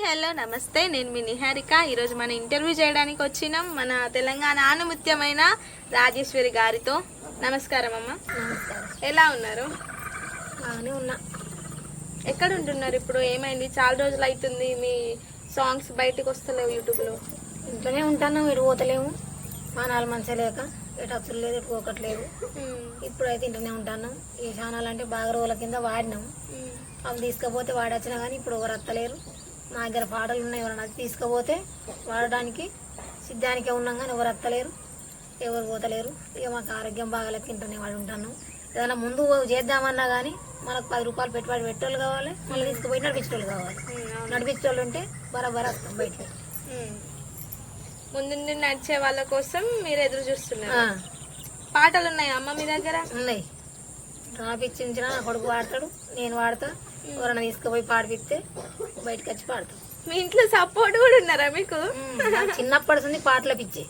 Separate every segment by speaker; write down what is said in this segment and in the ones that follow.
Speaker 1: Hello నమస్తే, నేను మీ నిహారిక. ఈరోజు మన ఇంటర్వ్యూ చేయడానికి వచ్చినాం మన తెలంగాణ ఆణిముత్యమైన రాజేశ్వరి గారితో. నమస్కారం అమ్మ. ఎలా ఉన్నారు?
Speaker 2: బాగానే ఉన్నా.
Speaker 1: ఎక్కడ ఉంటున్నారు ఇప్పుడు? ఏమైంది? చాలా రోజులు అవుతుంది మీ సాంగ్స్ బయటకు వస్తలేవు యూట్యూబ్లో.
Speaker 2: ఇంట్లోనే ఉంటాను, ఎటు పోతలేము. మానాలు మంచిగా లేక ఎటు అచ్చులు లేదు, ఎటు పోకట్లేదు. ఇప్పుడైతే ఇంట్లోనే ఉంటాను. ఈ ఛానల్ అంటే బాగా రోజుల కింద వాడినాము. అవి తీసుకపోతే వాడొచ్చినా కానీ ఇప్పుడు ఎవరు వస్తలేరు. మా దగ్గర పాటలు ఉన్నాయి, ఎవరైనా తీసుకపోతే వాడడానికి సిద్ధానికే ఉన్నాం కానీ ఎవరు వస్తలేరు, ఎవరు పోతలేరు. ఇక మాకు ఆరోగ్యం బాగాలేక ఇంట్లోనే వాడి ఉంటాను. ఏదైనా ముందు చేద్దామన్నా కానీ మనకు 10 రూపాయలు పెట్టుబడి పెట్టేవాళ్ళు కావాలి, మళ్ళీ తీసుకుపోయి నడిపించేవాళ్ళు కావాలి. నడిపించేవాళ్ళు ఉంటే బరాబర్ వస్తాం బయటకి.
Speaker 1: ముందు నడిచే వాళ్ళ కోసం మీరు ఎదురు చూస్తున్నారు. పాటలు ఉన్నాయా అమ్మ మీ దగ్గర?
Speaker 2: ఉన్నాయి. రాపిచ్చిన నా కొడుకు వాడతాడు, నేను వాడతా. ఎవరైనా తీసుకుపోయి పాడిపిస్తే బయటకు వచ్చి పాడతాం.
Speaker 1: మీ ఇంట్లో సపోర్ట్ కూడా ఉన్నారా మీకు?
Speaker 2: చిన్నప్పటి నుంచి పాటల పిచ్చి.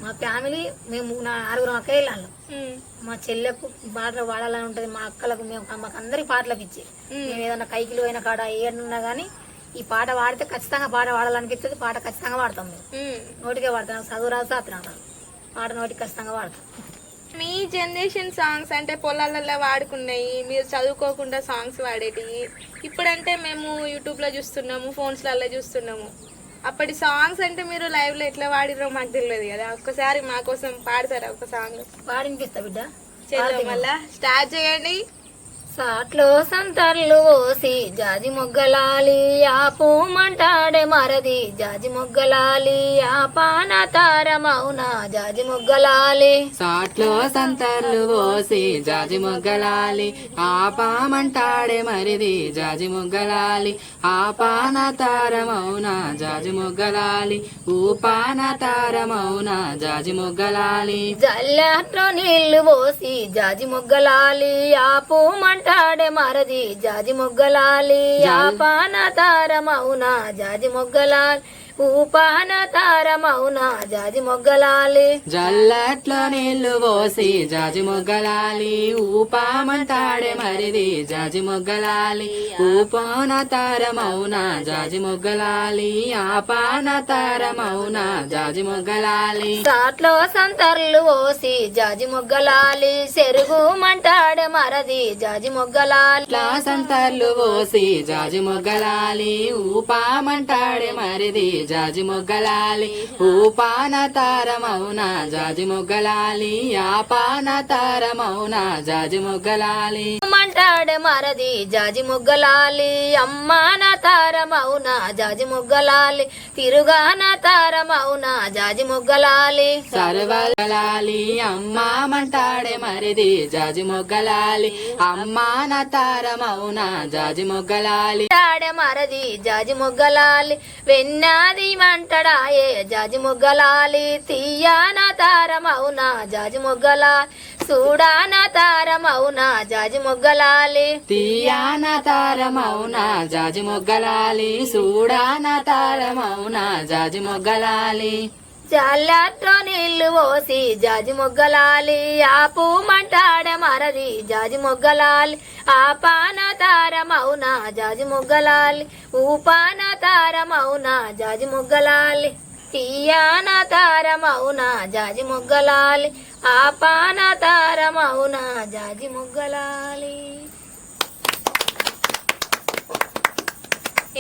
Speaker 2: మా ఫ్యామిలీ మేము 6 అక్కయ్యలు. మా చెల్లెకు పాటలు పాడాలని ఉంటది, మా అక్కలకు మాకు అందరికి పాటల పిచ్చి. మేము ఏదన్నా కైకిలు అయిన కాడ ఏడున్నా గానీ ఈ పాట పాడితే ఖచ్చితంగా పాట పాడాలనిపిస్తుంది. పాట ఖచ్చితంగా పాడతాం. మేము నోటికే పాడతాం. చదువు రాదు సాత్రం పాట నోటికి ఖచ్చితంగా పాడతాం.
Speaker 1: మీ జనరేషన్ సాంగ్స్ అంటే పొలాలలో వాడుకున్నాయి, మీరు చదువుకోకుండా సాంగ్స్ వాడేటివి. ఇప్పుడంటే మేము యూట్యూబ్లో చూస్తున్నాము, ఫోన్స్లలో చూస్తున్నాము. అప్పటి సాంగ్స్ అంటే మీరు లైవ్లో ఎట్లా వాడిరో మాకు తెలియదు కదా. ఒక్కసారి మా కోసం పాడతారా ఒక సాంగ్?
Speaker 2: పాడినిపిస్తా బిడ్డ.
Speaker 1: చేద్దాం, మళ్ళా స్టార్ట్ చేయండి.
Speaker 2: సాట్లో సంతర్లు ఓసి జాజి మొగ్గలాలి ఆపోమంటాడే మరది జాజి మొగ్గలాలి ఆపాన తారమౌనా జాజి మొగ్గలాలి.
Speaker 3: సాట్లో సంతర్లు ఓసి జాజి మొగ్గలాలి ఆపామంటాడే మరిది జాజి మొగ్గలాలి ఆపాన తారమౌనా జాజి మొగ్గలాలి ఊపాన తారమౌనా జాజి మొగ్గలాలి.
Speaker 2: జల్లాట్లో నీళ్లు పోసి జాజి మొగ్గలాలి ఆపోమంటాడే మరది జాజి మొగ్గలాలి ఆపాన తారమౌనా జాజి మొగ్గలాలి ఊపాన తారమౌనా జాజి మొగ్గలాలి.
Speaker 3: జల్లట్లో నీళ్లు పోసి జాజి మొగ్గలాలి ఊపామంటాడే మరిది జాజి మొగ్గలాలి ఊపాన తారమౌనా జాజి మొగ్గలాలి ఆపాన తారమౌనా జాజి మొగ్గలాలి.
Speaker 2: సాట్లో సంతర్లు పోసి జాజి మొగ్గలాలి చెరుగు మంటాడే మరది జాజి మొగ్గలాలి
Speaker 3: సంతర్లు పోసి జాజి మొగ్గలాలి ఊపామంటాడే మరిది జాజి మొగ్గలాలి ఊపాన తారమౌనా జాజి మొగ్గలాలి ఆపాన తారమౌనా జాజి మొగ్గలాలి.
Speaker 2: మంటాడే మరది జాజి మొగ్గలాలి అమ్మాన తారమౌనా జాజి మొగ్గలాలి తిరుగాన తారమౌనా జాజి మొగ్గలాలి.
Speaker 3: సర్వలాలి అమ్మామంటాడే మరిది జాజి మొగ్గలాలి అమ్మాన తారమౌనా జాజి మొగ్గలాలి.
Speaker 2: మరది జాజి మొగ్గలాలి వెన్నాది మంటడాయే జాజి మొగ్గలాలి తీయాన తారమౌనా జాజి మొగ్గలాలి చూడాన తారమౌనా జాజి మొగ్గలాలి.
Speaker 3: తీయాన తారమౌనా జాజి మొగ్గలాలి చూడాన తారమౌనా జాజి మొగ్గలాలి.
Speaker 2: జల్లాట్లో నీళ్లు పోసి జాజి మొగ్గలాలి ఆపు మంటాడే మరది జాజి మొగ్గలాలి ఆపాన తారమౌనా జాజి మొగ్గలాలి ఊపాన తారమౌనా జాజి మొగ్గలాలి తీయాన తారమౌనా జాజి మొగ్గలాలి ఆపాన తారమౌనా జాజి మొగ్గలాలి.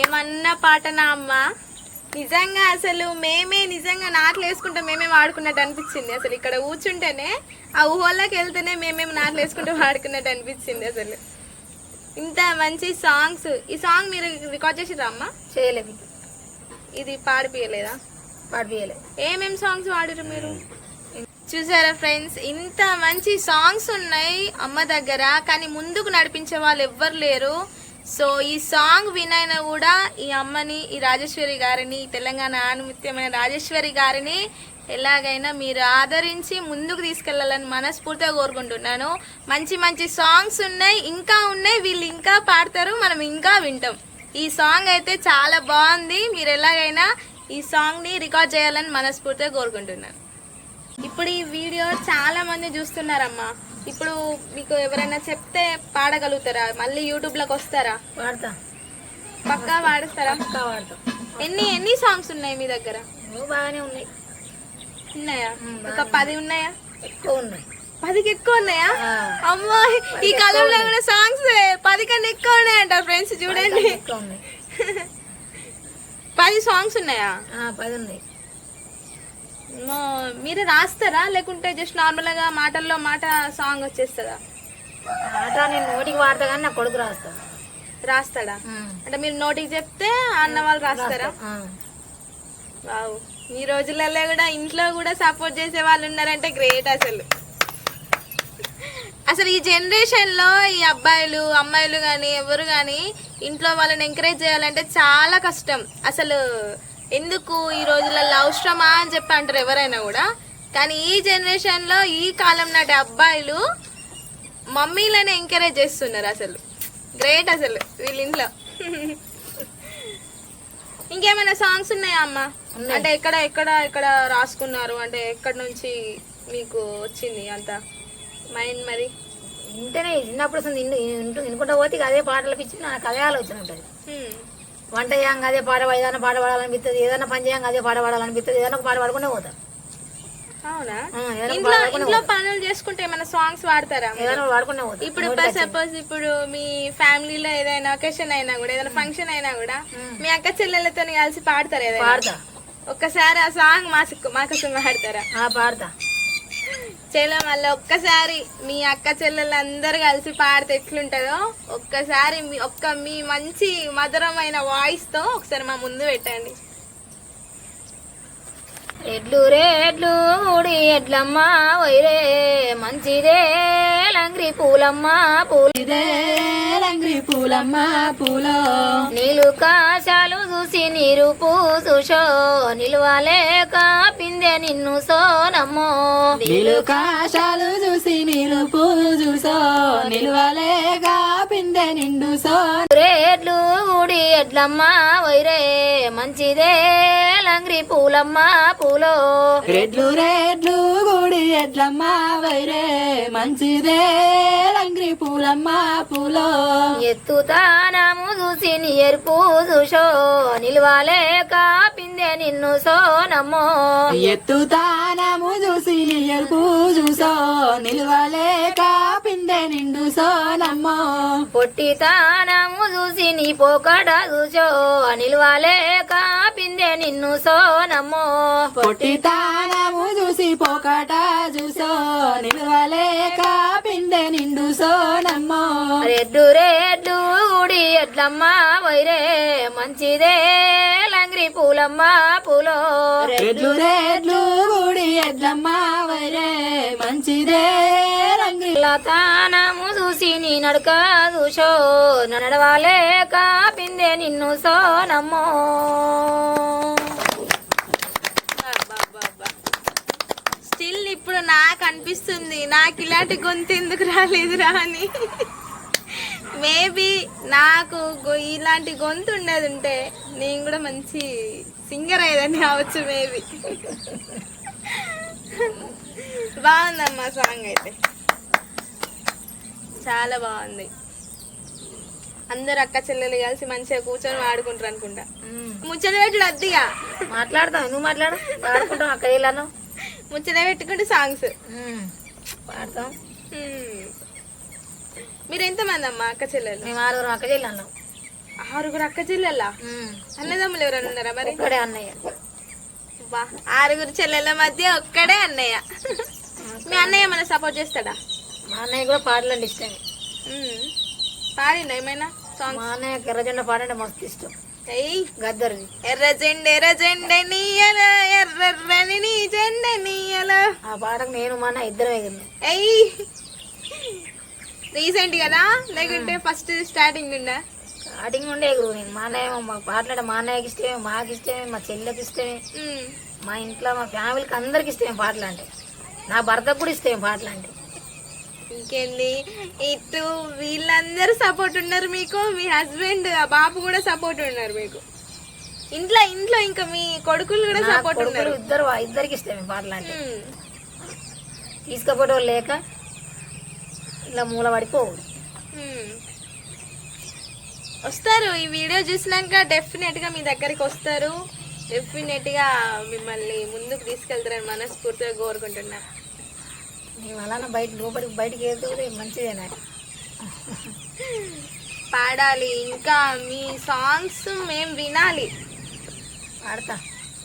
Speaker 1: ఏమన్నా పాటనా అమ్మ? నిజంగా అసలు మేమే నిజంగా నాట్లు వేసుకుంటే మేమే వాడుకున్నట్టు అనిపించింది. అసలు ఇక్కడ కూర్చుంటేనే ఆ ఊహల్లోకి వెళ్తేనే మేమేమి నాట్లు వేసుకుంటే వాడుకున్నట్టు అనిపించింది. అసలు ఇంత మంచి సాంగ్స్. ఈ సాంగ్ మీరు రికార్డ్ చేసిరా అమ్మ?
Speaker 2: చేయలేదు.
Speaker 1: ఇది పాడిపియలేదా?
Speaker 2: పాడిపియలేదు.
Speaker 1: ఏమేం సాంగ్స్ వాడిరు మీరు? చూసారా ఫ్రెండ్స్, ఇంత మంచి సాంగ్స్ ఉన్నాయి అమ్మ దగ్గర, కానీ ముందుకు నడిపించే వాళ్ళు ఎవ్వరు లేరు. సో ఈ సాంగ్ వినైనా కూడా ఈ అమ్మని, ఈ రాజేశ్వరి గారిని, తెలంగాణ ఆణిముత్యమైన రాజేశ్వరి గారిని ఎలాగైనా మీరు ఆదరించి ముందుకు తీసుకెళ్లాలని మనస్ఫూర్తిగా కోరుకుంటున్నాను. మంచి మంచి సాంగ్స్ ఉన్నాయి, ఇంకా ఉన్నాయి. వీళ్ళు ఇంకా పాడతారు, మనం ఇంకా వింటాం. ఈ సాంగ్ అయితే చాలా బాగుంది. మీరు ఎలాగైనా ఈ సాంగ్ని రికార్డ్ చేయాలని మనస్ఫూర్తిగా కోరుకుంటున్నాను. ఇప్పుడు ఈ వీడియో చాలా మంది చూస్తున్నారమ్మా. ఇప్పుడు మీకు ఎవరైనా చెప్తే పాడగలుగుతారా? మళ్ళీ యూట్యూబ్లోకి వస్తారా? పక్కా పాడతారా?
Speaker 2: పక్కా పాడతాం.
Speaker 1: ఎన్ని సాంగ్స్ ఉన్నాయి మీ దగ్గర?
Speaker 2: నువ్వు బాగానే ఉన్నాయి.
Speaker 1: ఉన్నాయా? ఒక 10 ఉన్నాయా?
Speaker 2: ఎక్కువ ఉన్నాయి.
Speaker 1: 10కి ఎక్కువ ఉన్నాయా?
Speaker 2: ఆ.
Speaker 1: అమ్మో, ఈ కాలంలో కూడా సాంగ్స్ 10 కన్నా ఎక్కువ ఉన్నాయంట ఫ్రెండ్స్, చూడండి.
Speaker 2: ఎక్కువ ఉన్నాయి.
Speaker 1: 10 సాంగ్స్ ఉన్నాయా?
Speaker 2: 10 ఉన్నాయి.
Speaker 1: అమ్మో, మీరు రాస్తారా లేకుంటే జస్ట్ నార్మల్ గా మాటల్లో మాట సాంగ్ వచ్చేస్తుందా?
Speaker 2: ఆట నేను నోటికి వాడతా కానీ నా కొడుకు రాస్తా.
Speaker 1: రాస్తాడా? అంటే మీరు నోటికి చెప్తే అన్న వాళ్ళు రాస్తారా? వావ్, ఈ రోజులలో కూడా ఇంట్లో కూడా సపోర్ట్ చేసే వాళ్ళు ఉన్నారంటే గ్రేట్ అసలు. అసలు ఈ జనరేషన్ లో ఈ అబ్బాయిలు అమ్మాయిలు కానీ ఎవరు కానీ ఇంట్లో వాళ్ళని ఎంకరేజ్ చేయాలంటే చాలా కష్టం అసలు. ఎందుకు ఈ రోజులలో అవసరమా అని చెప్పి అంటారు ఎవరైనా కూడా. కానీ ఈ జనరేషన్ లో ఈ కాలం నాటి అబ్బాయిలు మమ్మీలను ఎంకరేజ్ చేస్తున్నారు. అసలు గ్రేట్ అసలు వీళ్ళ ఇంట్లో. ఇంకేమైనా సాంగ్స్ ఉన్నాయా అమ్మ? అంటే ఎక్కడ ఎక్కడ ఎక్కడ రాసుకున్నారు? అంటే ఎక్కడి నుంచి మీకు వచ్చింది అంత మైండ్? మరి
Speaker 2: ఇంటనే చిన్నప్పుడు అసలు వినుకుంటా పోతే ఇక అదే పాటలు పిచ్చి నాకు అదే ఆలోచన ఉంటుంది. వంట చేయంగా అదే పాట, ఏదైనా పాట పాడాలనిపిస్తుంది, ఏదైనా పని చేయంగా అదే పాట పాడాలనిపిస్తుంది, ఏదైనా ఒక పాట పాడుకునే పోతా.
Speaker 1: అవునా? ఇంట్లో పనులు చేసుకుంటే ఏమైనా సాంగ్స్ వాడతారా?
Speaker 2: ఏదైనా పాడుకునే పోతా.
Speaker 1: ఇప్పుడు సపోజ్ ఇప్పుడు మీ ఫ్యామిలీలో ఏదైనా ఒకేషన్ అయినా కూడా, ఏదైనా ఫంక్షన్ అయినా కూడా మీ అక్క చెల్లెలతో కలిసి పాడతారు ఏదైనా?
Speaker 2: పాడతా.
Speaker 1: ఒక్కసారి ఆ సాంగ్ మాకోసం పాడతారా?
Speaker 2: పాడతా.
Speaker 1: చలో మళ్ళీ ఒక్కసారి మీ అక్క చెల్లెలందరూ కలిసి పాడితే ఎట్లుంటుందో ఒక్కసారి మీ మంచి మధురమైన వాయిస్ తో ఒకసారి మా ముందు పెట్టండి.
Speaker 2: ఎడ్లు రేడ్లు ఊడి ఎడ్లమ్మ వైరే మంచిదే లంగ్రి పూలమ్మ పూలిదే
Speaker 3: లంగ్రి పూలమ్మ పూలో
Speaker 2: నీళ్ళు కాశాలు చూసి నీరు పూసుషో నిలువలేక పిందె నిన్ను సోనమ్మో.
Speaker 3: నీళ్ళు కాశాలు చూసి నీళ్ళు పూజుసో నిలువలేక పిందె నిండు సో.
Speaker 2: రేడ్లు ఊడి ఎడ్లమ్మ వైరే మంచిదే లంగ్రి పూలమ్మ పూలో.
Speaker 3: రెడ్లు రెడ్లు గుడి ఎడ్లమ్మ వైరే మంచిదే లంగ్రి పూలమ్మ పూలో.
Speaker 2: ఎత్తుతానము చూసి నీ ఎరుపు చూసో నిలువలేక పిందె నిన్ను సోనమ్మో.
Speaker 3: ఎత్తుతానము చూసి ఎరుపు చూసో నిలువలేక పిందె నిండు సోనమ్మో.
Speaker 2: పొట్టితానము చూసి నీ పోకడ చూసో నిలువలేక పిందె నిన్ను సోనమ్మో.
Speaker 3: పొట్టితానము చూసి పోకట చూసో నిలువలేక పిందె నిండు సోనమ్మో.
Speaker 2: రెడ్డు రెడ్డు గుడి ఎడ్లమ్మ వైరే మంచిదే లంగ్రి పూలమ్మ పూలో.
Speaker 3: రెడ్లు రెడ్లు గుడి ఎడ్లమ్మ వైరే మంచిదే రంగి.
Speaker 2: తానము చూసి నీ నడక చూసో నడవాలేక పిందె నిన్ను సోనమ్మో.
Speaker 1: స్టిల్ ఇప్పుడు నాకు అనిపిస్తుంది నాకు ఇలాంటి గొంతు ఎందుకు రాలేదురా అని. మేబీ నాకు ఇలాంటి గొంతు ఉండేది ఉంటే నేను కూడా మంచి సింగర్ అయ్యేదని కావచ్చు మేబీ. బాగుందమ్మా సాంగ్ అయితే, చాలా బాగుంది. అందరు అక్క చెల్లెలు కలిసి మంచిగా కూర్చొని వాడుకుంటారు అనుకుంటా. ముచ్చట పెట్టుడు అద్దిగా
Speaker 2: మాట్లాడతావు, నువ్వు మాట్లాడు, ఆడుకుంటాం అక్క ఇలాను
Speaker 1: ముచ్చట పెట్టుకుంటే సాంగ్స్
Speaker 2: పాడతాం.
Speaker 1: మీరు ఎంతమంది అమ్మా అక్క చెల్లెలు?
Speaker 2: మేము 6 అక్క చెల్లి అన్నాం.
Speaker 1: 6 అక్క చెల్లెలా? అన్నదమ్ములు ఎవరైనా ఉన్నారా మరి?
Speaker 2: ఒక్కడే అన్నయ్య.
Speaker 1: 6 చెల్లెల మధ్య ఒక్కడే అన్నయ్య. మీ అన్నయ్య ఏమైనా సపోర్ట్ చేస్తాడా?
Speaker 2: మా అన్నయ్య కూడా పాటలు అంటే ఇష్టమే.
Speaker 1: పాడిండా ఏమైనా సాంగ్?
Speaker 2: మా అన్నయ్యకి ఎర్రజెండ పాడంటే మస్తు ఇష్టం. గద్దరిది
Speaker 1: ఎర్ర జెండ నీయల ఎర్రని నీ జెండ నీయల.
Speaker 2: ఆ పాటకు నేను మా అన్న ఇద్దరం ఎగిరినాం.
Speaker 1: రీసెంట్ కదా లేకుంటే ఫస్ట్ స్టార్టింగ్ ఉందా?
Speaker 2: స్టార్టింగ్ ఉండే ఎగురు నేను. మా అన్నయ్య మాకు పాటలు మా అన్నయ్యకి ఇష్టమే, మాకు ఇష్టమే, మా చెల్లెకి ఇష్టమే, మా ఇంట్లో మా ఫ్యామిలీకి అందరికి ఇష్టమే పాటలు అంటే. నా భర్తకు కూడా ఇష్టమే పాటలు అంటే.
Speaker 1: ఇంకేంది, ఇటు వీళ్ళందరూ సపోర్ట్ ఉన్నారు మీకు, మీ హస్బెండ్ ఆ బాబు కూడా సపోర్ట్ ఉన్నారు మీకు. ఇంట్లో ఇంకా మీ కొడుకులు కూడా సపోర్ట్ ఉన్నారు.
Speaker 2: ఇద్దరికి ఇష్టమే పాటలు అంటే. తీసుకపోతే లేక ఇలా మూల పడిపోవు.
Speaker 1: వస్తారు. ఈ వీడియో చూసినాక డెఫినెట్ గా మీ దగ్గరికి వస్తారు. డెఫినెట్ గా మిమ్మల్ని ముందుకు తీసుకెళ్తారని మనస్ఫూర్తిగా కోరుకుంటున్నా.
Speaker 2: నీ వలన బయటికి వెళ్తే మంచిదేనా.
Speaker 1: పాడాలి, ఇంకా మీ సాంగ్స్ మేము వినాలి.
Speaker 2: పాడతా.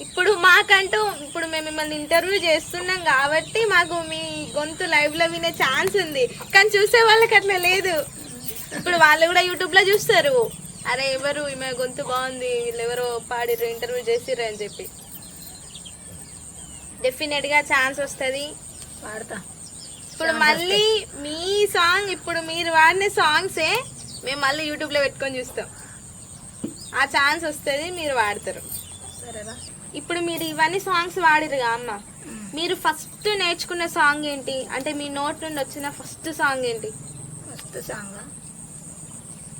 Speaker 1: ఇప్పుడు మాకంటూ ఇప్పుడు మేము మిమ్మల్ని ఇంటర్వ్యూ చేస్తున్నాం కాబట్టి మాకు మీ గొంతు లైవ్ లో వినే ఛాన్స్ ఉంది. కానీ చూసే వాళ్ళకి అట్లా లేదు. ఇప్పుడు వాళ్ళు కూడా యూట్యూబ్ లో చూస్తారు, అరే ఎవరు ఈమె గొంతు బాగుంది, వీళ్ళు ఎవరో పాడిర్రు, ఇంటర్వ్యూ చేసిర్రు అని చెప్పి. డెఫినెట్ గా ఛాన్స్ వస్తుంది.
Speaker 2: పాడతా.
Speaker 1: ఇప్పుడు మళ్ళీ మీ సాంగ్, ఇప్పుడు మీరు వాడిన సాంగ్సే మేము మళ్ళీ యూట్యూబ్ లో పెట్టుకొని చూస్తాం. ఆ ఛాన్స్ వస్తుంది, మీరు వాడతారు.
Speaker 2: సరేనా.
Speaker 1: ఇప్పుడు మీరు ఇవన్నీ సాంగ్స్ వాడిరుగా అమ్మ, మీరు ఫస్ట్ నేర్చుకున్న సాంగ్ ఏంటి? అంటే మీ నోట్ నుండి వచ్చిన ఫస్ట్ సాంగ్ ఏంటి?
Speaker 2: ఫస్ట్ సాంగ్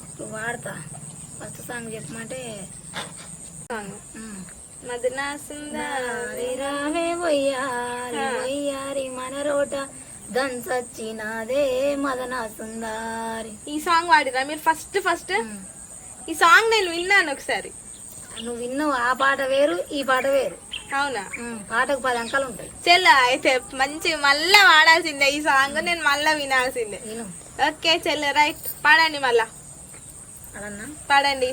Speaker 2: ఇప్పుడు వాడతా. ఫస్ట్ సాంగ్ చెప్పమంటే
Speaker 1: సాంగ్ మదనా సుందరి
Speaker 2: రావే వయ్యారి మన రోట దంచచ్చినాదే మదనా సుందారి.
Speaker 1: ఈ సాంగ్ వాడిరా మీరు ఫస్ట్? ఈ సాంగ్ నేను విన్నాను ఒకసారి.
Speaker 2: నువ్వు విన్నావు. ఆ పాట వేరు, ఈ పాట వేరు.
Speaker 1: అవునా?
Speaker 2: పాటకు 10 అంకాలు ఉంటాయి.
Speaker 1: చెల్ల అయితే మంచి మళ్ళా వాడాల్సిందే ఈ సాంగ్, నేను మళ్ళా వినాల్సిందే.
Speaker 2: విను.
Speaker 1: ఓకే చెల్ల, రైట్. పాడండి మళ్ళా.
Speaker 2: అడన్నా.
Speaker 1: పాడండి.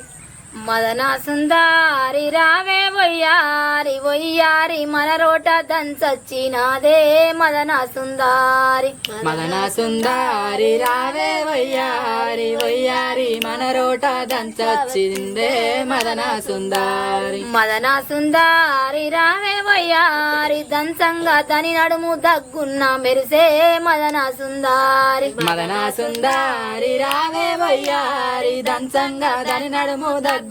Speaker 2: మదనా సుందారి రావే వయ్యారి మన రోట దంచచ్చినాదే మదనా సుందారి.
Speaker 3: మదన సుందారి రావే వయ్యారి మన రోట దంచచ్చిందే మదన సుందారి.
Speaker 2: మదనా సుందారి రావే వయ్యారి దంచంగా తని నడుము దగ్గున్న మెరిసే మదనా సుందారి.
Speaker 3: మదన సుందారి రావే వయ్యారి దంచంగా దాని నడుము దగ్గున్న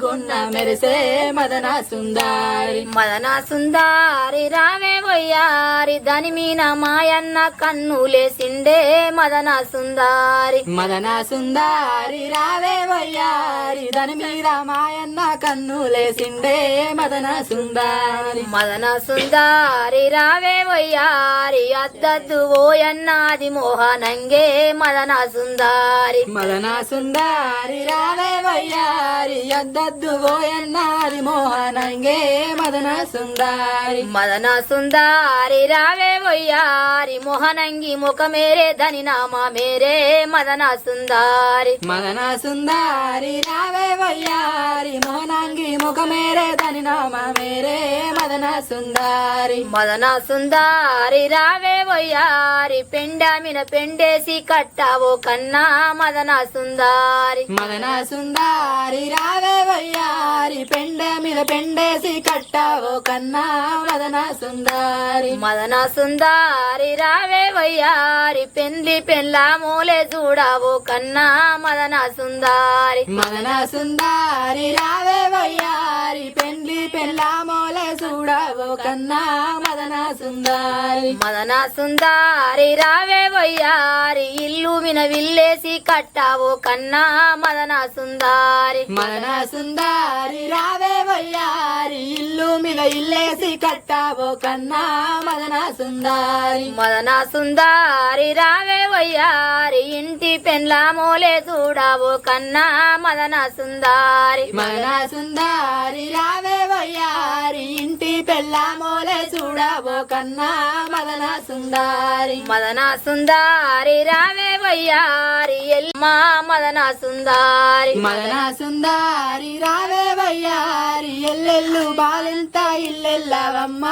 Speaker 3: మెరిసే మదన సుందారి.
Speaker 2: మదనా సుందారి రావే వయ్యారి దాని మీన మాయన్న కన్నులేసిండే మదనా సుందారి.
Speaker 3: మదన సుందారి రావే వయ్యారి దాని మీద మాయన్న కన్నులేసిండే మదన సుందారి.
Speaker 2: మదనా సుందారి రావే వయ్యారి అద్దద్దు ఓయన్నాది మోహనంగే మదనా సుందారి.
Speaker 3: మదన సుందారి రావే వయ్యారి అద్దద్దు ఓయన్నాది మోహనంగే మదన సుందారి.
Speaker 2: మదనా సుందారి రావే వయ్యారి మోహనంగి ముఖమేరే ధని నామా మేరే మదనా సుందారి.
Speaker 3: మదన సుందారి రావే వయ్యారి మోహనంగి ముఖమేరే ధని నామ మేరే మదన సుందారి.
Speaker 2: మదనా సుందారి రావే వయ్యారి పెండామిన పెండేసి కట్టావో కన్నా మదనా సుందారి.
Speaker 3: మదన సుందారి రావే వయ్యారి పెండ మీద పెండేసి కట్టావో కన్నా మదన సుందారి.
Speaker 2: మదనా సుందారి రావే వయ్యారి పెండ్లి పెండ్లా మూలే చూడావో కన్నా మదనా సుందారి.
Speaker 3: మదన సుందారి రావే వయ్యారి పెండ్లి పెళ్ళా మోలే చూడవో కన్నా మదన సుందారి.
Speaker 2: మదనా సుందారి రావే వయ్యారి ఇల్లు విన విల్లేసి కట్టావో కన్నా మదనా సుందారి.
Speaker 3: మదన సుందారి రావే వయ్యారి ఇల్లు మీద ఇల్లేసి కట్టావో కన్నా మదన సుందారి.
Speaker 2: మదనా సుందారి రావే వయ్యారి ఇంటి పెండ్లా మోలే చూడావో కన్నా మదనా సుందారి.
Speaker 3: మదన సుందారి రావే వయ్యారి ఇంటి పెళ్ళా మోలే చూడవో కన్నా మదన సుందారి.
Speaker 2: మదనా సుందారి రావే వయ్యారి ఎల్మా మదనా సుందారి.
Speaker 3: మదన సుందారి రావే వయ్యారి ఎల్లెల్లు బాలింత ఇల్లెల్లవమ్మ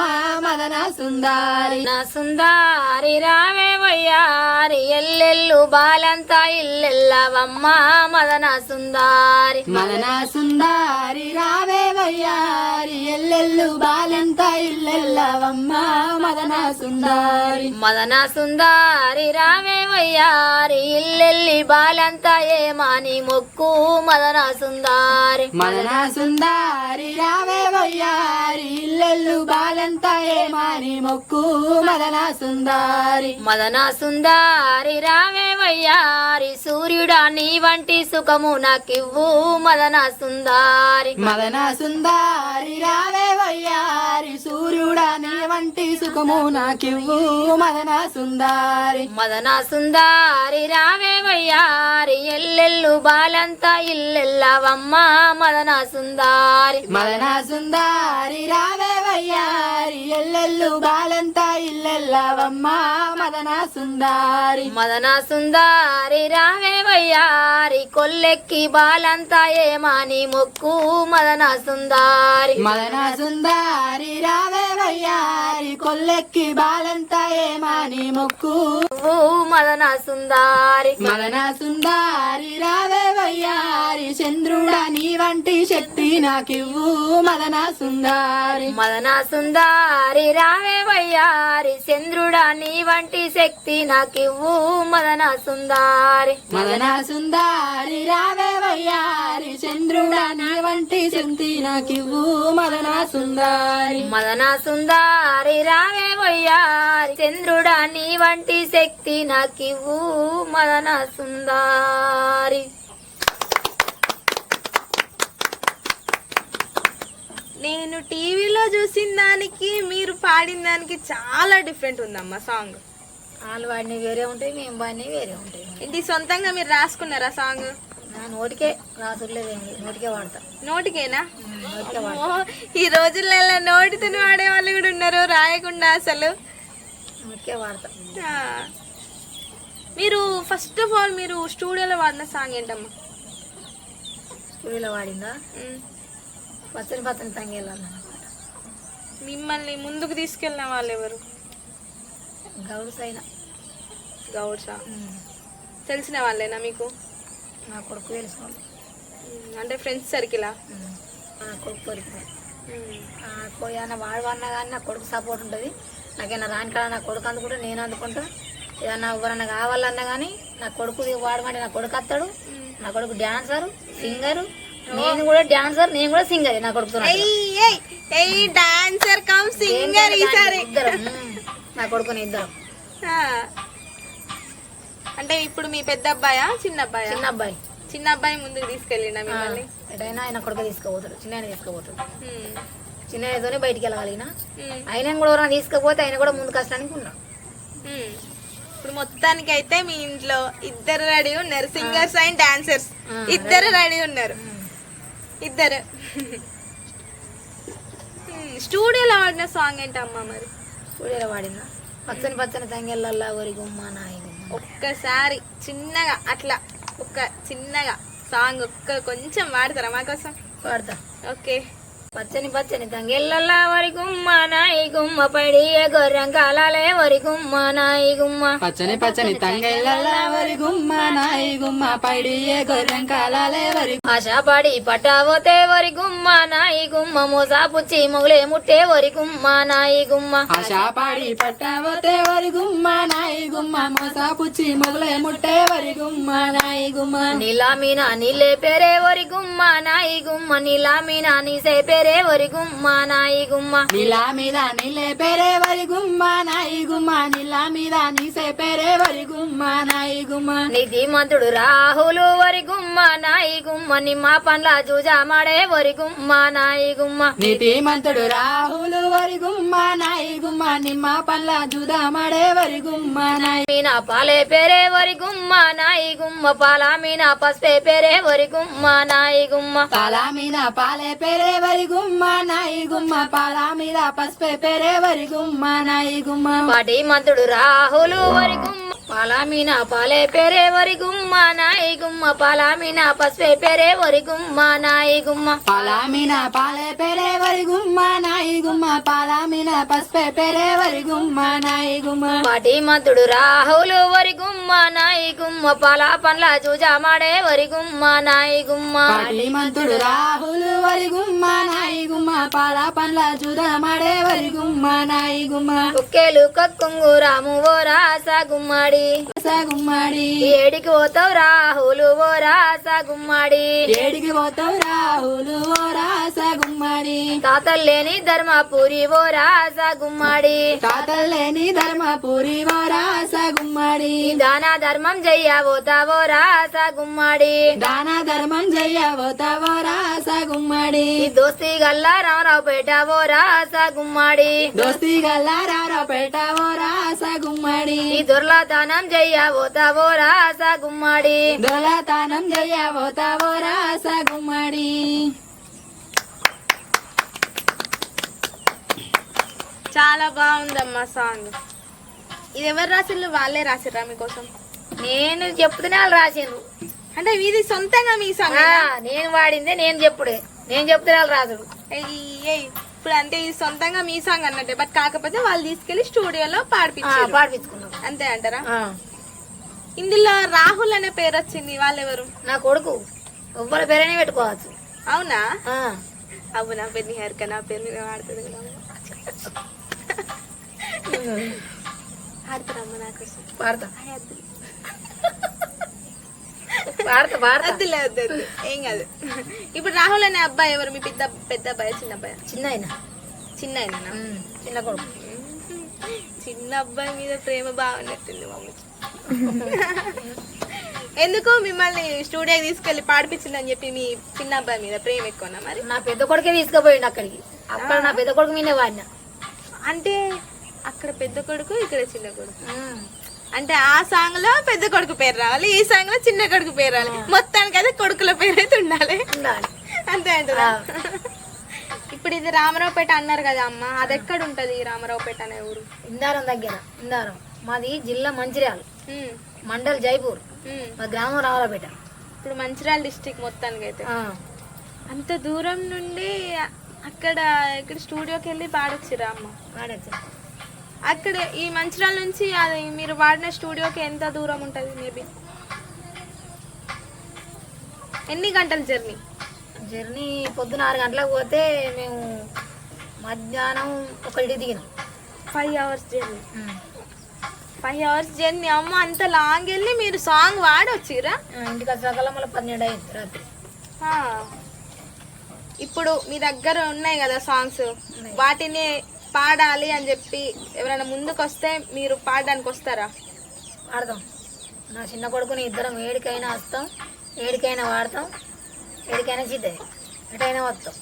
Speaker 3: మదన సుందారి.
Speaker 2: నా సుందారి రావే వయ్యారి ఎల్లెల్లు బాలంతా ఇల్లెల్లవమ్మ మదనా సుందారి.
Speaker 3: మదన సుందారి రావే వయ్యారి ఎల్లెల్లు బాలింత ఇల్లెల్లవమ్మ మదన సుందారి.
Speaker 2: మదనా సుందారి రావే వయ్యారి ఇల్లెల్లి బాలంతా ఏమాని మొక్కు మదనా సుందారి.
Speaker 3: మదన సుందారి రావే వయ్యారి ఇల్లెల్లు బాలంత ఏమాని మొక్కు మదన సుందారి.
Speaker 2: మదనా సుందారి రావే వయ్యారి సూర్యుడా నీ వంటి సుఖము నాకివ్వు మదనా సుందారి.
Speaker 3: మదన సుందారి రావే వయ్యారి సుందారి సూర్యుడా నీ వంటి సుఖము నాకివ్వు మదన సుందారి
Speaker 2: మదన సుందారి రావే వయ్యారి ఎల్లెల్లు బాలంతా ఇల్లెల్లవమ్మ మదన సుందారి
Speaker 3: మదన సుందారి రావే వయ్యారి ఎల్లెల్లు బాలంతా ఇల్లెల్లవమ్మ మదన సుందారి
Speaker 2: మదన సుందారి రావే వయ్యారి కొల్లెక్కి బాలంతా ఏమాని మొక్కు మదన సుందారి
Speaker 3: మదన సుందారి రావే వయ్యారి కొల్లెక్కి బాలంతా ఏమాని మొక్కు
Speaker 2: ఓ మదన సుందారి
Speaker 3: మదన సుందారి రావే వయ్యారి చంద్రుడా నీ వంటి శక్తి నాకివ్వు మదన సుందారి
Speaker 2: మదన సుందారి రావే వయ్యారి చంద్రుడా నీ వంటి శక్తి నాకివ్వు మదన సుందారి
Speaker 3: మదన సుందారి రావే వయ్యారి చంద్రుడా నీ వంటి శక్తి నాకివ్వు మదన సుందారి
Speaker 2: మదన సుందారి రావే వయ్యారి చంద్రుడా నీ వంటి శక్తి నాకివ్వు మదన సుందారి.
Speaker 1: నేను టీవీలో చూసిన దానికి మీరు పాడిన దానికి చాలా డిఫరెంట్ ఉందమ్మా సాంగ్.
Speaker 2: వాళ్ళు వాడిని వేరే ఉంటాయి, మేము వాడిని వేరే ఉంటాయి.
Speaker 1: ఇది సొంతంగా మీరు రాసుకున్నారా సాంగ్?
Speaker 2: నా నోటికే రాసులేదేమి, నోటికే వాడతా.
Speaker 1: నోటికేనా?
Speaker 2: నోటికే వాడతా.
Speaker 1: ఓ, ఈ రోజులలో నోటితో వాడే వాళ్ళు కూడా ఉన్నారు, రాయకుండా అసలు.
Speaker 2: నోటికే వాడతా.
Speaker 1: ఆ. మీరు ఫస్ట్ ఆఫ్ ఆల్ మీరు స్టూడియోలో వాడిన సాంగ్ ఏంటమ్మా?
Speaker 2: స్టూడియోలో వాడిందా
Speaker 1: ఉమ్.
Speaker 2: పచ్చని పచ్చని తంగేళ్ళన్నమాట.
Speaker 1: మిమ్మల్ని ముందుకు తీసుకెళ్ళిన వాళ్ళు ఎవరు?
Speaker 2: గౌడు సైన
Speaker 1: గౌడ్సా? తెలిసిన వాళ్ళేనా మీకు?
Speaker 2: నా కొడుకు తెలుసుకోండి.
Speaker 1: అంటే ఫ్రెండ్స్ సర్కిలా?
Speaker 2: నా కొడుకు కోరిక పోయాన వాడు అన్నా కానీ నా కొడుకు సపోర్ట్ ఉంటుంది. నాకేనా రాని కాడ నా కొడుకు అందుకుంటే నేను అందుకుంటా. ఏదన్నా ఎవరన్నా కావాలన్నా కానీ నా కొడుకు వాడమంటే నా కొడుకు వస్తాడు. నా కొడుకు డాన్సరు, సింగరు, నేను కూడా డాన్సర్, నేను కూడా సింగర్. నా కొడుకు
Speaker 1: డాన్సర్ కమ్ సింగర్ ఈసారి
Speaker 2: ఇద్దరం. నా కొడుకుని ఇద్దరం.
Speaker 1: ఆ. అంటే ఇప్పుడు మీ పెద్ద అబ్బాయా చిన్న అబ్బాయా?
Speaker 2: చిన్న అబ్బాయి.
Speaker 1: చిన్న అబ్బాయి ముందుకు తీసుకెళ్ళిండా మిమ్మల్ని?
Speaker 2: ఎటైనా ఆయన కొడుకు తీసుకుపోతాడు, చిన్న ఆయన తీసుకుపోతాడు.
Speaker 1: ఉమ్.
Speaker 2: చిన్న ఆయనతోనే బయటికి వెళ్ళగలిగిన.
Speaker 1: ఉమ్.
Speaker 2: ఆయన కూడా ఎవరైనా తీసుకపోతే ఆయన కూడా ముందు కష్టానికి ఉన్నాడు.
Speaker 1: ఉమ్. ఇప్పుడు మొత్తానికి అయితే మీ ఇంట్లో ఇద్దరు రెడీ ఉన్నారు, సింగర్స్ అండ్ డాన్సర్స్. ఇద్దరు రెడీ ఉన్నారు, ఇద్దరు. స్టూడియోలో ఆడిన సాంగ్ ఏంటమ్మా మరి?
Speaker 2: స్టూడియోలో వాడిన పచ్చని పచ్చని తంగెళ్ళల్లా ఒరి గుమ్మ నాయి గుమ్మ.
Speaker 1: ఒక్కసారి చిన్నగా అట్లా ఒక చిన్నగా సాంగ్ కొంచెం వాడతారా మాకోసం?
Speaker 2: వాడతా.
Speaker 1: ఓకే.
Speaker 2: పచ్చని పచ్చని తంగెళ్ళల్లా వరి గుమ్మ నాయి గుమ్మ పడి గొర్రెం కాలాలే వరి గుమ్మ నాయి గుమ్మ.
Speaker 3: పచ్చని పచ్చని తంగెళ్ళల్లా వరి గుమ్మ నాయి గుమ్మ పడియే గొర్రెం కాలాలే వరి
Speaker 2: ఆశపడి పట్టావోతే వరి గుమ్మ నాయి గుమ్మ మోసా పుచ్చి మొగలే ముట్టే వరి గుమ్మ నాయి గుమ్మ.
Speaker 3: ఆశాపాడి పట్టావతే వరి గుమ్మ నాయి గుమ్మ మోసా పుచ్చి మొగలే ముట్టే వరి గుమ్మ నాయి గుమ్మ.
Speaker 2: నీలా మీనా నీలే పేరే వరి గుమ్మ నాయి గుమ్మ నీలా మీనా నీసే పేరే వరి గుమ్మ నాయి గుమ్మ.
Speaker 3: నీలా మీద నీలే పేరే వరి గుమ్మ నాయి గుమ్మ నీలా మీద నీసే పేరే వరి గుమ్మ నాయి గుమ్మ.
Speaker 2: నిధి మంతుడు రాహులు వరి గుమ్మ నాయి గుమ్మ నిమ్మ పండ్ల జూజామాడే వరి గుమ్మ నాయి గుమ్మ.
Speaker 3: నీతి మంతుడు రాహులు వరి గుమ్మ నాయి గుమ్మ నిమ్మ పల్ల జుదామడే వరి గుమ్మ నాయి.
Speaker 2: మీనా పాలే పేరే వరి గుమ్మ నాయి గుమ్మ పాల మీనా పసుపే పేరే వరి గుమ్మ నాయి గుమ్మ.
Speaker 3: పాలా మీద పాలే పేరే వరి గుమ్మ నాయి గుమ్మ పాలా మీద పసుపే పేరే వరి గుమ్మ నాయి గుమ్మ.
Speaker 2: పాటి మంతుడు రాహులు వరి గుమ్మ పాల మీనా పాలే పేరే వరి గుమ్మ నాయి గుమ్మ పాల మీనా పసుపే పేరే వరి గుమ్మ నాయి గుమ్మ.
Speaker 3: పాలా మీద పాలే పేరే వరి గుమ్మ నాయి గుమ్మ పాలా మీద పసుపే పేరే వరి గుమ్మ నాయి గుమ్మ.
Speaker 2: పాటి మంతుడు రాహులు వరి గుమ్మ నాయి గుమ్మ పాల పండ్ల జూజామాడే వరి గుమ్మ నాయి గుమ్మ.
Speaker 3: పాటి మంతుడు రాహులు వరి గుమ్మ నాయి గుమ్మ పాలా పండ్ల జుదామడే వరి గుమ్మ నాయి గుమ్మ.
Speaker 2: కుక్కేలు కక్కుంగు రాము ఓ రాస గుమ్మడి
Speaker 3: గుమ్మడి
Speaker 2: ఏడికి పోతావు రాహులు ఓ రాస గుమ్మడి.
Speaker 3: ఏడికి పోతావు రాహులు ఓ రాస గుమ్మడి. గుమ్మడి
Speaker 2: తాతల్లేని ధర్మపురి ఓ రాస గుమ్మడి
Speaker 3: తాతల్లేని ధర్మపురి ఓ రాస గుమ్మడి
Speaker 2: దాన ధర్మం చెయ్యబోతావో రాస గుమ్మడి
Speaker 3: దాన ధర్మం చెయ్యబోతావో రాస గుమ్మడి
Speaker 2: ఈ దోస్తి గల్లా రామరావుపేట ఓ రాస గుమ్మడి
Speaker 3: దోస్తి గల్లారారా పెట్టావో రాస గుమ్మడి
Speaker 2: ఈ దొర్లతనం చెయ్యబోతావో రాస గుమ్మడి
Speaker 3: దొలతానం చెయ్యబోతావో రాస గుమ్మడి
Speaker 1: చాలా బాగుందమ్మా సాంగ్. ఇది ఎవరు రాసిర్రు? వాళ్ళే రాసిర్రా మీకోసం?
Speaker 2: నేను చెప్తూనే వాళ్ళు రాసిండ్రు.
Speaker 1: అంటే ఇది సొంతంగా మీ సాంగ్?
Speaker 2: నేను వాడిందే నేను చెప్పుడే, నేను చెప్తూనే వాళ్ళు రాసుడు.
Speaker 1: ఇప్పుడు అంటే ఇది సొంతంగా మీ సాంగ్ అన్నట్టే, బట్ కాకపోతే వాళ్ళు తీసుకెళ్లి స్టూడియోలో పాడిపించారు.
Speaker 2: పాడిపించుకున్నాం
Speaker 1: అంతే అంటారా? ఇందులో రాహుల్ అనే పేరు వచ్చింది, వాళ్ళెవరు?
Speaker 2: నా కొడుకు ఎవ్వరి పేరైనా పెట్టుకోవచ్చు.
Speaker 1: అవునా?
Speaker 2: ఆ,
Speaker 1: అవు నా పేరు నిహారిక, నా పేరు మీద వాడుతుంది కదా. ఆడతారమ్మ నాకు
Speaker 2: పాడతా పాడతా పాడతా.
Speaker 1: వద్దులే వద్దు ఏం కాదు. ఇప్పుడు రాహుల్ అనే అబ్బాయి ఎవరు? మీ పెద్ద అబ్బాయి చిన్న అబ్బాయి?
Speaker 2: చిన్న ఆయన,
Speaker 1: చిన్న ఆయన.
Speaker 2: చిన్న కొడుకు.
Speaker 1: చిన్న అబ్బాయి మీద ప్రేమ బాగున్నట్టుంది మమ్మీకి. ఎందుకు మిమ్మల్ని స్టూడియోకి తీసుకెళ్లి పాడిపించిందని చెప్పి మీ చిన్న అబ్బాయి మీద ప్రేమ ఎక్కువనా? మరి
Speaker 2: నా పెద్ద కొడుకే తీసుకుపోయిండు అక్కడికి. అక్కడ నా పెద్ద కొడుకు మీదే వాడిన.
Speaker 1: అంటే అక్కడ పెద్ద కొడుకు, ఇక్కడ చిన్న కొడుకు. అంటే ఆ సాంగ్ లో పెద్ద కొడుకు పేరు రావాలి, ఈ సాంగ్ లో చిన్న కొడుకు పేరు రావాలి. మొత్తానికి అయితే కొడుకుల పేరు అయితే ఉండాలి. అంతే అంటారా? ఇప్పుడు ఇది రామరావుపేట అన్నారు కదా అమ్మ, అది ఎక్కడ ఉంటది రామరావుపేట అనే ఊరు?
Speaker 2: ఇందారం దగ్గర. ఇందారం మాది జిల్లా మంచిర్యాల, మండల్ జైపూర్, మా గ్రామం రామరావుపేట.
Speaker 1: ఇప్పుడు మంచిర్యాల డిస్ట్రిక్ట్ మొత్తానికి అయితే. అంత దూరం నుండి అక్కడ ఇక్కడ స్టూడియోకి వెళ్ళి పాడొచ్చిరా అమ్మ?
Speaker 2: పాడచ్చు.
Speaker 1: అక్కడ ఈ మంచిర్యాల నుంచి అది మీరు వాడిన స్టూడియోకి ఎంత దూరం ఉంటుంది? మేబీ ఎన్ని గంటల జర్నీ?
Speaker 2: జర్నీ పొద్దున 6 గంటలకు పోతే మేము మధ్యాహ్నం 1 దిగినాం.
Speaker 1: 5 hours జర్నీ. 5 hours జర్నీ అమ్మ. అంత లాంగ్ వెళ్ళి మీరు సాంగ్ వాడొచ్చిరా?
Speaker 2: ఇంటికి వచ్చాకల్లా మళ్ళీ 12 అయింది రాత్రి.
Speaker 1: ఇప్పుడు మీ దగ్గర ఉన్నాయి కదా సాంగ్స్, వాటిని పాడాలి అని చెప్పి ఎవరైనా ముందుకు వస్తే మీరు పాడడానికి వస్తారా?
Speaker 2: పాడతాం. నా చిన్న కొడుకుని ఇద్దరం ఏడికైనా వస్తాం, ఏడికైనా వాడతాం, ఏడికైనా చిద్దే, ఎటైనా వస్తాం.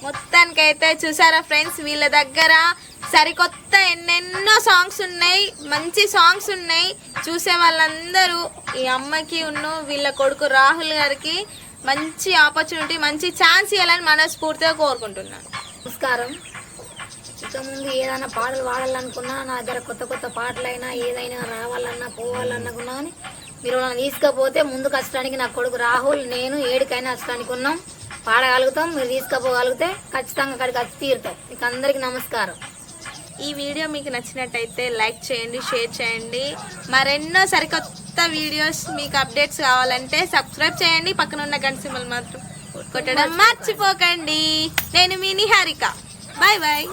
Speaker 1: మొత్తానికైతే చూసారా ఫ్రెండ్స్, వీళ్ళ దగ్గర సరికొత్త ఎన్నెన్నో సాంగ్స్ ఉన్నాయి, మంచి సాంగ్స్ ఉన్నాయి. చూసే వాళ్ళందరూ ఈ అమ్మకి వీళ్ళ కొడుకు రాహుల్ గారికి మంచి ఆపర్చునిటీ, మంచి ఛాన్స్ ఇవ్వాలని మనస్ఫూర్తిగా కోరుకుంటున్నాను.
Speaker 2: నమస్కారం. ఇక ముందు ఏదైనా పాటలు పాడాలనుకున్నా, నా దగ్గర కొత్త కొత్త పాటలైనా ఏదైనా రావాలన్నా పోవాలనుకున్నా కానీ మీరు నన్ను తీసుకపోతే ముందుకు వచ్చడానికి నా కొడుకు రాహుల్ నేను ఏడికైనా వచ్చడానికి ఉన్నాం, పాడగలుగుతాం. మీరు తీసుకుపోగలిగితే ఖచ్చితంగా అక్కడికి వచ్చి తీరుతాం. మీకు అందరికీ నమస్కారం.
Speaker 1: ఈ వీడియో మీకు నచ్చినట్టయితే లైక్ చేయండి, షేర్ చేయండి. మరెన్నో సరికొత్త వీడియోస్ మీకు అప్డేట్స్ కావాలంటే సబ్స్క్రైబ్ చేయండి. పక్కన ఉన్న గంట సింబల్ మాత్రం కొట్టడం మర్చిపోకండి. నేను మీ నిహారిక. Bye bye.